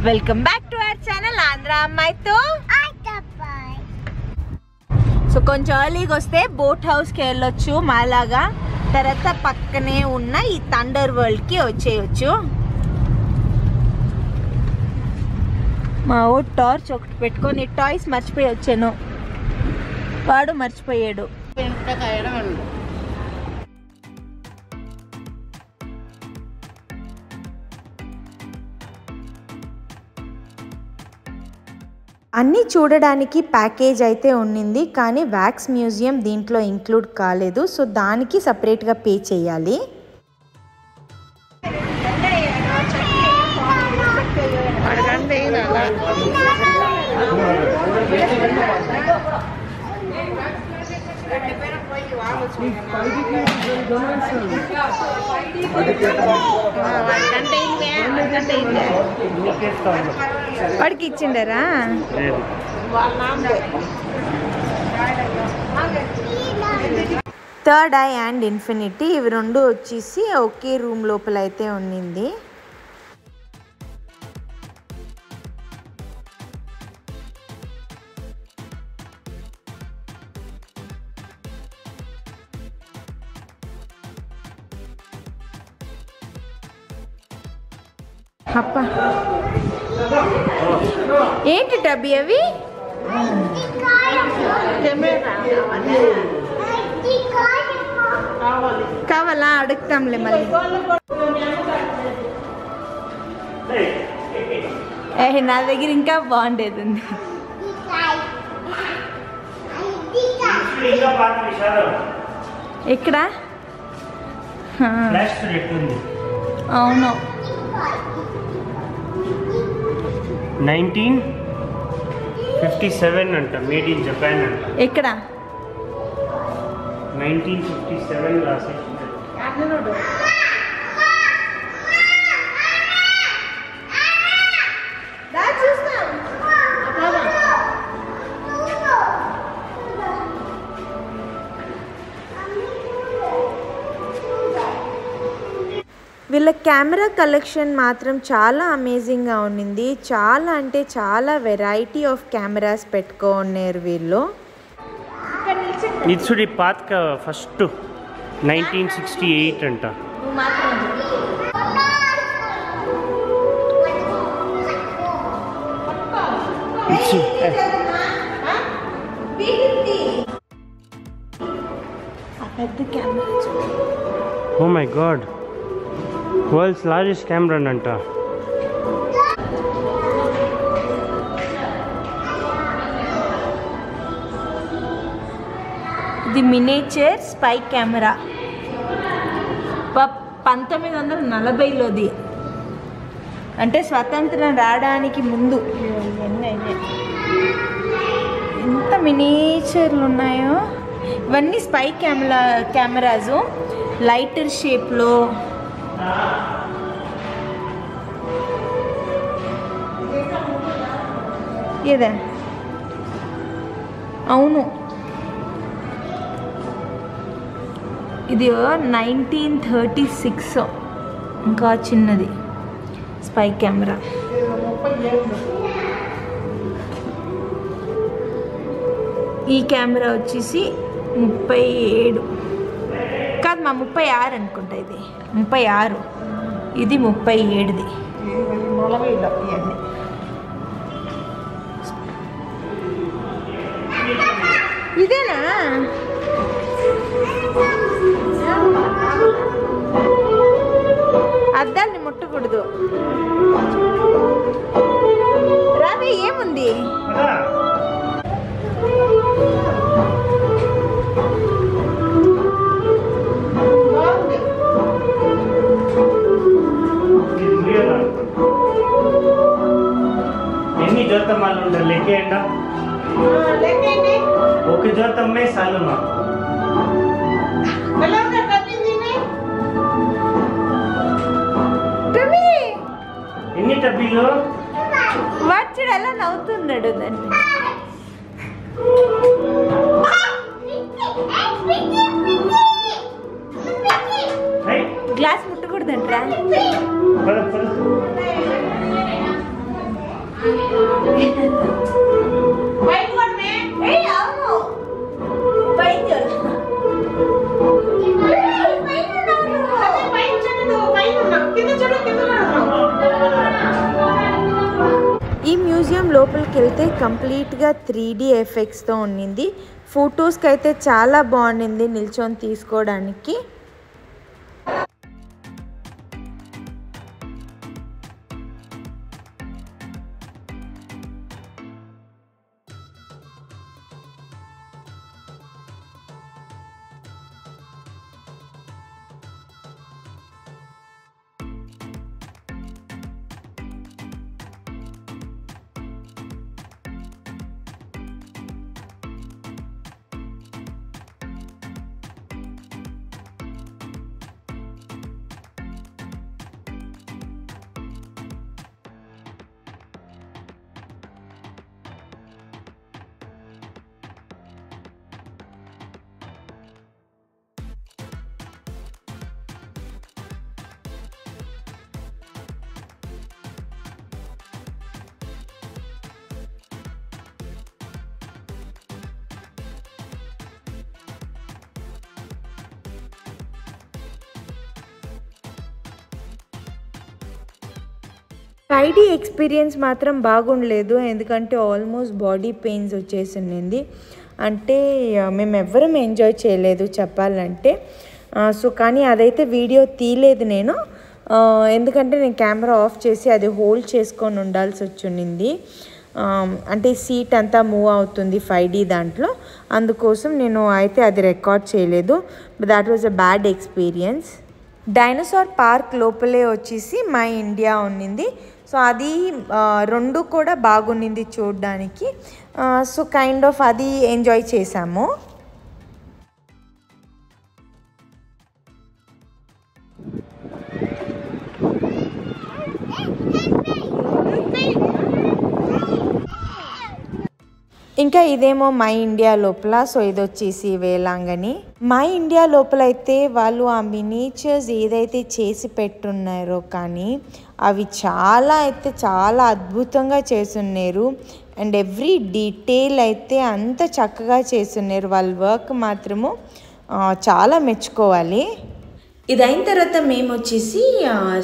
Welcome back to our channel Andhra అమ్మాయితో. So కొంచెం ఎర్లీగా వస్తే బోట్ హౌస్కి వెళ్ళొచ్చు మాలాగా. తర్వాత పక్కనే ఉన్న ఈ థండర్ వరల్డ్కి వచ్చేయచ్చు. మా ఓ టార్చ్ ఒకటి పెట్టుకొని టాయ్స్ మర్చిపోయి వచ్చాను, వాడు మర్చిపోయాడు. అన్నీ చూడడానికి ప్యాకేజ్ అయితే ఉన్నింది, కానీ వ్యాక్స్ మ్యూజియం దీంట్లో ఇంక్లూడ్ కాలేదు. సో దానికి సపరేట్గా పే చేయాలి. వాడికి ఇచ్చిండరా? థర్డ్ ఐ అండ్ ఇన్ఫినిటీ ఇవి రెండు వచ్చేసి ఒకే రూమ్ లోపల అయితే ఉన్నింది. అప్పా ఏంటి డబ్బి అవి? కావాలా? అడుగుతాంలే మళ్ళీ. నా దగ్గర ఇంకా బాగుండేది ఉంది. ఎక్కడ? అవును, 1957 అంట, మేడ్ ఇన్ జపాన్ అంట. ఎక్కడ? 1957 రాసేసి. వీళ్ళ కెమెరా కలెక్షన్ మాత్రం చాలా అమేజింగ్గా ఉన్నింది. చాలా అంటే చాలా వెరైటీ ఆఫ్ కెమెరాస్ పెట్టుకున్నారు వీళ్ళు. ఇట్సుడి పాత్క ఫస్ట్ 1968 అంట. పెద్ద camera. Oh my God, world's largest camera అంట. ఇది మినియేచర్ స్పై కెమెరా, 1940లోది, అంటే స్వతంత్రం రావడానికి ముందు. ఎంత మినియేచర్లు ఉన్నాయో. ఇవన్నీ స్పై కెమెరాస్ లైటర్ షేప్లో. ఏదా? అవును, ఇది 1936, ఇంకా చిన్నది స్పై కెమెరా. ఈ కెమెరా వచ్చేసి 37 కాదు మా 36 అనుకుంటా. ఇది 36, ఇది 37ది. ఇదేనా? అద్దాల్ని ముట్టకూడదు. రావే, ఏముంది? ఎన్ని జోతమ్మాలు ఉంటారు లెక్కేయండి. ఒక జోతమ్మే సాలుమా. ఎన్ని టబ్బీలు? వాడు ఎలా నవ్వుతున్నాడు దాన్ని. గ్లాస్ ముట్టకూడదంట్రా. ఈ మ్యూజియం లోపలికి వెళ్తే కంప్లీట్గా 3D ఎఫెక్ట్స్తో ఉండింది. ఫొటోస్కి అయితే చాలా బాగుండింది నిల్చొని తీసుకోవడానికి. ఫ్రైడే ఎక్స్పీరియన్స్ మాత్రం బాగుండలేదు, ఎందుకంటే ఆల్మోస్ట్ బాడీ పెయిన్స్ వచ్చేసింది. అంటే మేము ఎవ్వరం ఎంజాయ్ చేయలేదు చెప్పాలంటే. సో కానీ అదైతే వీడియో తీయలేదు నేను, ఎందుకంటే నేను కెమెరా ఆఫ్ చేసి అది హోల్డ్ చేసుకొని ఉండాల్సి వచ్చింది. అంటే సీట్ అంతా మూవ్ అవుతుంది 5D దాంట్లో, అందుకోసం నేను అయితే అది రికార్డ్ చేయలేదు. But that was a bad experience. Dinosaur park లోపలే వచ్చేసి మై ఇండియా ఉన్నింది. సో అది 2 కూడా బాగుండింది చూడడానికి. సో కైండ్ ఆఫ్ అది ఎంజాయ్ చేసాము. ఇంకా ఇదేమో మై ఇండియా లోపల. సో ఇది వచ్చేసి వేలాంగణి. మై ఇండియా లోపల అయితే వాళ్ళు ఆ మినియేచర్స్ ఏదైతే చేసి పెట్టున్నారో కానీ అవి చాలా అద్భుతంగా చేసున్నారు. అండ్ ఎవ్రీ డీటెయిల్ అయితే అంత చక్కగా చేసున్నారు. వాళ్ళ వర్క్ మాత్రము చాలా మెచ్చుకోవాలి. ఇదైన తర్వాత మేము వచ్చేసి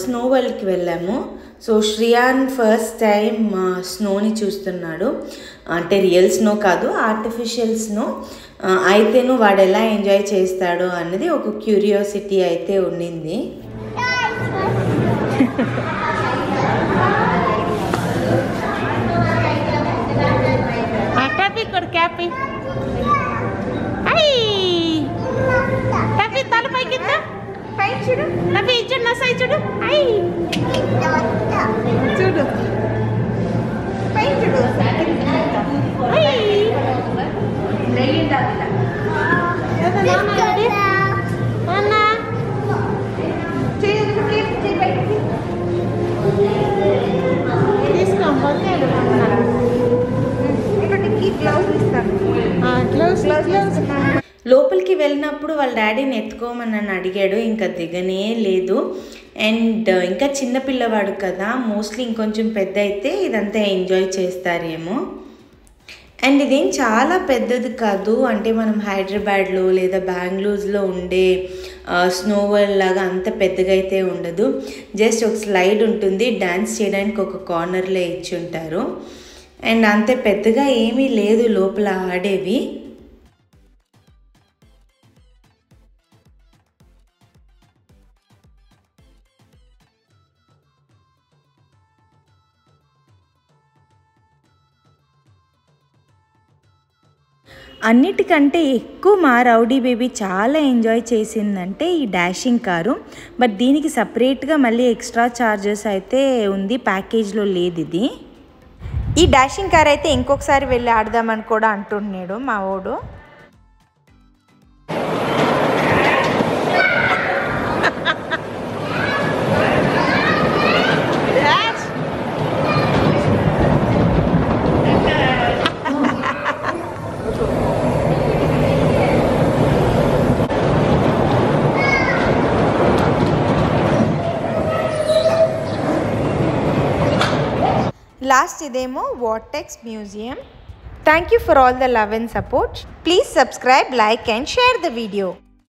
స్నో వరల్డ్కి వెళ్ళాము. సో శ్రియాన్ ఫస్ట్ టైం స్నోని చూస్తున్నాడు. అంటే రియల్ స్నో కాదు, ఆర్టిఫిషియల్ స్నో. అయితేను వాడు ఎలా ఎంజాయ్ చేస్తాడో అన్నది ఒక క్యూరియాసిటీ అయితే ఉండింది. చూడు నవ్వి చూడు నా సై చూడు చూడు పై చూడు లోపలికి వెళ్ళినప్పుడు వాళ్ళ డాడీని ఎత్తుకోమని నన్ను అడిగాడు. ఇంకా దిగనే లేదు. అండ్ ఇంకా చిన్నపిల్లవాడు కదా, మోస్ట్లీ ఇంకొంచెం పెద్ద అయితే ఇదంతా ఎంజాయ్ చేస్తారేమో. అండ్ ఇదేం చాలా పెద్దది కాదు, అంటే మనం హైదరాబాద్లో లేదా బెంగళూరులో ఉండే స్నో వరల్డ్ లాగా అంత పెద్దగా అయితే ఉండదు. జస్ట్ ఒక స్లైడ్ ఉంటుంది, డ్యాన్స్ చేయడానికి ఒక కార్నర్లో ఇచ్చి ఉంటారు. అండ్ అంత పెద్దగా ఏమీ లేదు లోపల ఆడేవి. అన్నిటికంటే ఎక్కువ మా రౌడీ బేబీ చాలా ఎంజాయ్ చేసిందంటే ఈ డాషింగ్ కారు. బట్ దీనికి సపరేట్గా మళ్ళీ ఎక్స్ట్రా ఛార్జెస్ అయితే ఉంది, ప్యాకేజ్లో లేదు ఇది. ఈ డాషింగ్ కార్ అయితే ఇంకొకసారి వెళ్ళి ఆడదామని కూడా అంటున్నాడు మా వాడు. లాస్ట్ ఇదేమో vortex museum. Thank you for all the love and support. Please subscribe, like and share the video.